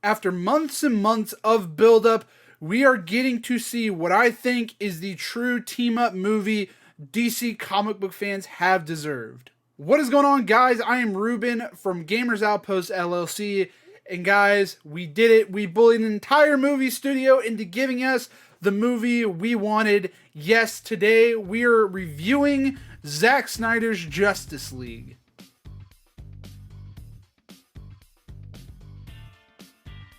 After months and months of buildup, we are getting to see what I think is the true team-up movie DC comic book fans have deserved. What is going on, guys? I am Reuben from Gamers Outpost LLC, and guys, we did it. We bullied an entire movie studio into giving us the movie we wanted. Yes, today we are reviewing Zack Snyder's Justice League.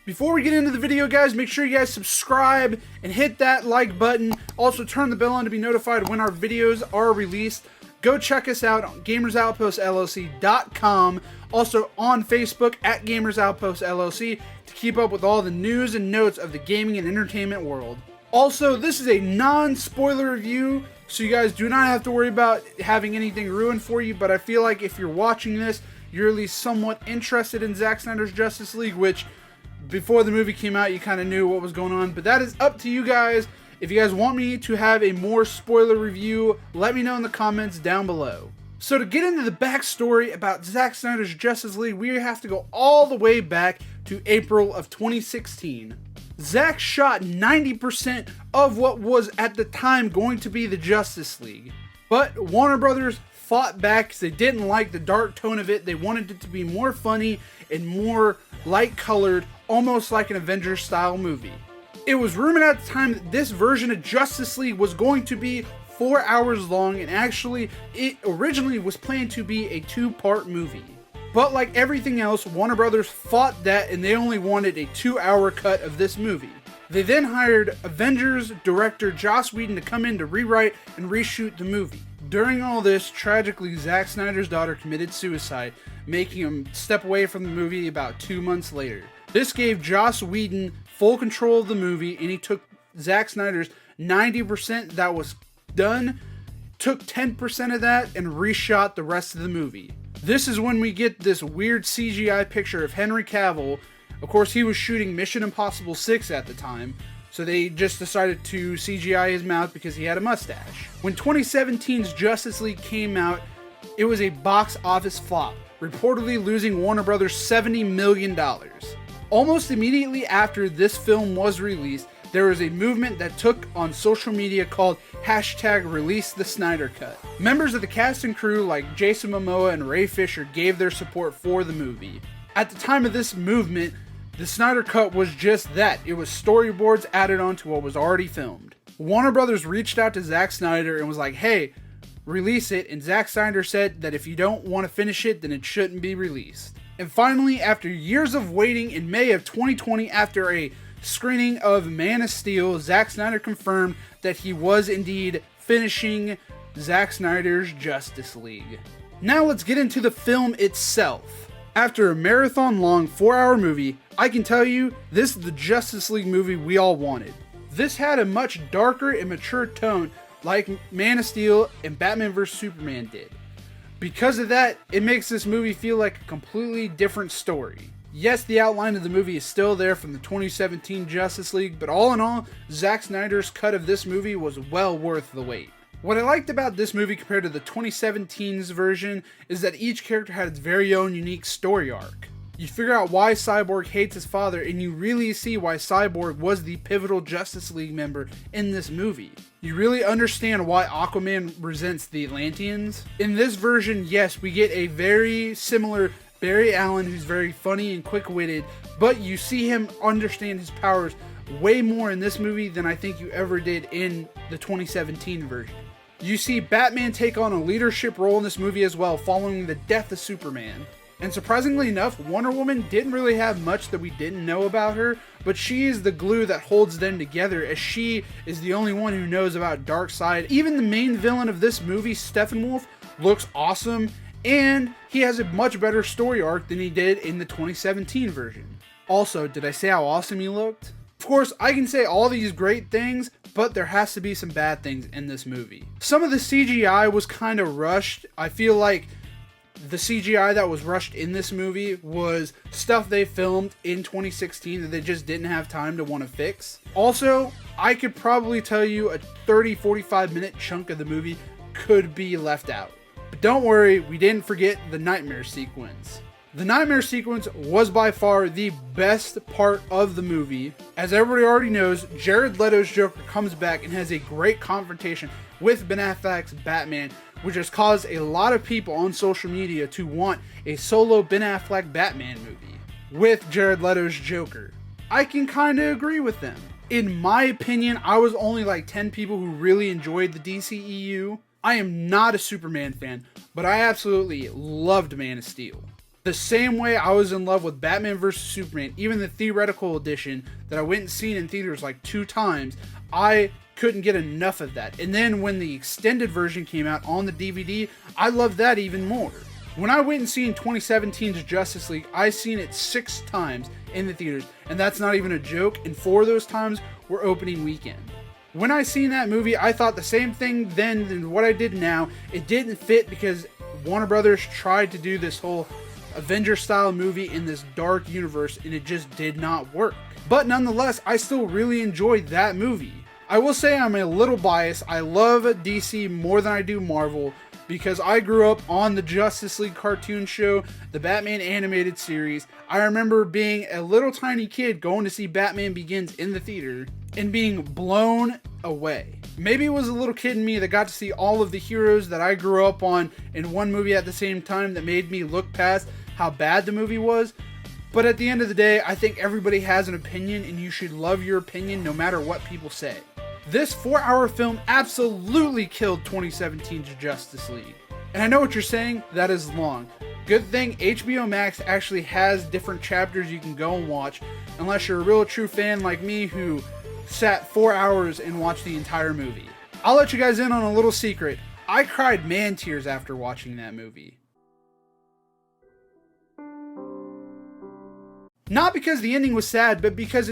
Before we get into the video, guys, make sure you guys subscribe and hit that like button. Also, turn the bell on to be notified when our videos are released. Go check us out on gamersoutpostllc.com. Also on Facebook at Gamers Outpost LLC to keep up with all the news and notes of the gaming and entertainment world. Also, this is a non-spoiler review, so you guys do not have to worry about having anything ruined for you, but I feel like if you're watching this, you're at least somewhat interested in Zack Snyder's Justice League, which before the movie came out, you kind of knew what was going on, but that is up to you guys. If you guys want me to have a more spoiler review, let me know in the comments down below. So to get into the backstory about Zack Snyder's Justice League, we have to go all the way back to April of 2016. Zack shot 90% of what was at the time going to be the Justice League, but Warner Brothers fought back because they didn't like the dark tone of it. They wanted it to be more funny and more light-colored, almost like an Avengers style movie. It was rumored at the time that this version of Justice League was going to be 4 hours long, and actually it originally was planned to be a 2-part movie. But like everything else, Warner Brothers fought that, and they only wanted a 2-hour cut of this movie. They then hired Avengers director Joss Whedon to come in to rewrite and reshoot the movie. During all this, tragically, Zack Snyder's daughter committed suicide, making him step away from the movie about 2 months later. This gave Joss Whedon full control of the movie, and he took Zack Snyder's 90% that was done, took 10% of that, and reshot the rest of the movie. This is when we get this weird CGI picture of Henry Cavill. Of course, he was shooting Mission Impossible 6 at the time, so they just decided to CGI his mouth because he had a mustache. When 2017's Justice League came out, it was a box office flop, reportedly losing Warner Brothers $70 million. Almost immediately after this film was released, there was a movement that took on social media called #releasethesnydercut. Members of the cast and crew like Jason Momoa and Ray Fisher gave their support for the movie. At the time of this movement, the Snyder Cut was just that. It was storyboards added on to what was already filmed. Warner Brothers reached out to Zack Snyder and was like, hey, release it, and Zack Snyder said that if you don't want to finish it, then it shouldn't be released. And finally, after years of waiting, in May of 2020, after a screening of Man of Steel, Zack Snyder confirmed that he was indeed finishing Zack Snyder's Justice League. Now let's get into the film itself. After a marathon-long 4-hour movie, I can tell you, this is the Justice League movie we all wanted. This had a much darker and mature tone like Man of Steel and Batman vs Superman did. Because of that, it makes this movie feel like a completely different story. Yes, the outline of the movie is still there from the 2017 Justice League, but all in all, Zack Snyder's cut of this movie was well worth the wait. What I liked about this movie compared to the 2017's version is that each character had its very own unique story arc. You figure out why Cyborg hates his father, and you really see why Cyborg was the pivotal Justice League member in this movie. You really understand why Aquaman resents the Atlanteans. In this version, yes, we get a very similar Barry Allen who's very funny and quick-witted, but you see him understand his powers way more in this movie than I think you ever did in the 2017 version. You see Batman take on a leadership role in this movie as well, following the death of Superman. And surprisingly enough, Wonder Woman didn't really have much that we didn't know about her, but she is the glue that holds them together, as she is the only one who knows about Darkseid. Even the main villain of this movie, Steppenwolf, looks awesome, and he has a much better story arc than he did in the 2017 version. Also, did I say how awesome he looked? Of course, I can say all these great things, but there has to be some bad things in this movie. Some of the CGI was kind of rushed. I feel like the CGI that was rushed in this movie was stuff they filmed in 2016 that they just didn't have time to want to fix. Also, I could probably tell you a 30-45 minute chunk of the movie could be left out. But don't worry, we didn't forget the nightmare sequence. The nightmare sequence was by far the best part of the movie. As everybody already knows, Jared Leto's Joker comes back and has a great confrontation with Ben Affleck's Batman, which has caused a lot of people on social media to want a solo Ben Affleck Batman movie with Jared Leto's Joker. I can kind of agree with them. In my opinion, I was only like 10 people who really enjoyed the DCEU. I am not a Superman fan, but I absolutely loved Man of Steel. The same way I was in love with Batman vs. Superman, even the theoretical edition that I went and seen in theaters like 2 times, I couldn't get enough of that. And then when the extended version came out on the DVD, I loved that even more. When I went and seen 2017's Justice League, I seen it 6 times in the theaters, and that's not even a joke, and 4 of those times were opening weekend. When I seen that movie, I thought the same thing then than what I did now. It didn't fit because Warner Brothers tried to do this whole Avenger style movie in this dark universe, and it just did not work. But nonetheless, I still really enjoyed that movie. I will say I'm a little biased. I love DC more than I do Marvel because I grew up on the Justice League cartoon show, the Batman animated series. I remember being a little tiny kid going to see Batman Begins in the theater and being blown away. Maybe it was a little kid in me that got to see all of the heroes that I grew up on in one movie at the same time that made me look past how bad the movie was. But at the end of the day, I think everybody has an opinion and you should love your opinion no matter what people say. This 4-hour film absolutely killed 2017's Justice League. And I know what you're saying, that is long. Good thing HBO Max actually has different chapters you can go and watch, unless you're a real true fan like me who sat 4 hours and watched the entire movie. I'll let you guys in on a little secret. I cried man tears after watching that movie. Not because the ending was sad, but because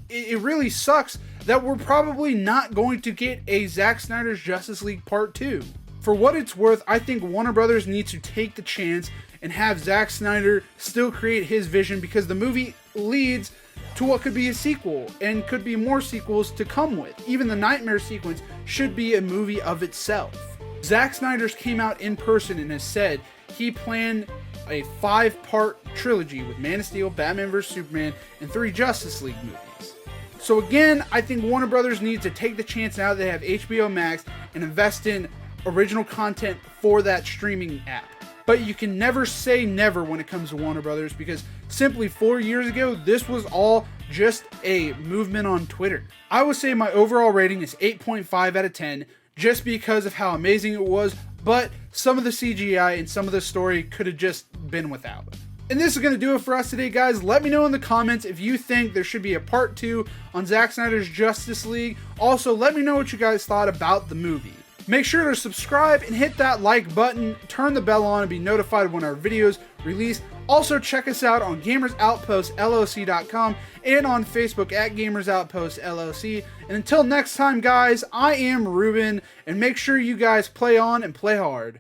it really sucks that we're probably not going to get a Zack Snyder's Justice League Part 2. For what it's worth, I think Warner Brothers needs to take the chance and have Zack Snyder still create his vision, because the movie leads to what could be a sequel and could be more sequels to come with. Even the nightmare sequence should be a movie of itself. Zack Snyder's came out in person and has said he planned a 5-part trilogy with Man of Steel, Batman vs. Superman, and 3 Justice League movies. So again, I think Warner Brothers needs to take the chance now that they have HBO Max and invest in original content for that streaming app. But you can never say never when it comes to Warner Brothers, because simply 4 years ago, this was all just a movement on Twitter. I would say my overall rating is 8.5 out of 10, just because of how amazing it was, but some of the CGI and some of the story could have just been without. And this is going to do it for us today, guys. Let me know in the comments if you think there should be a part 2 on Zack Snyder's Justice League. Also, let me know what you guys thought about the movie. Make sure to subscribe and hit that like button, turn the bell on, and be notified when our videos release. Also, check us out on gamersoutpostllc.com and on Facebook at gamersoutpostllc. And until next time, guys, I am Reuben, and make sure you guys play on and play hard.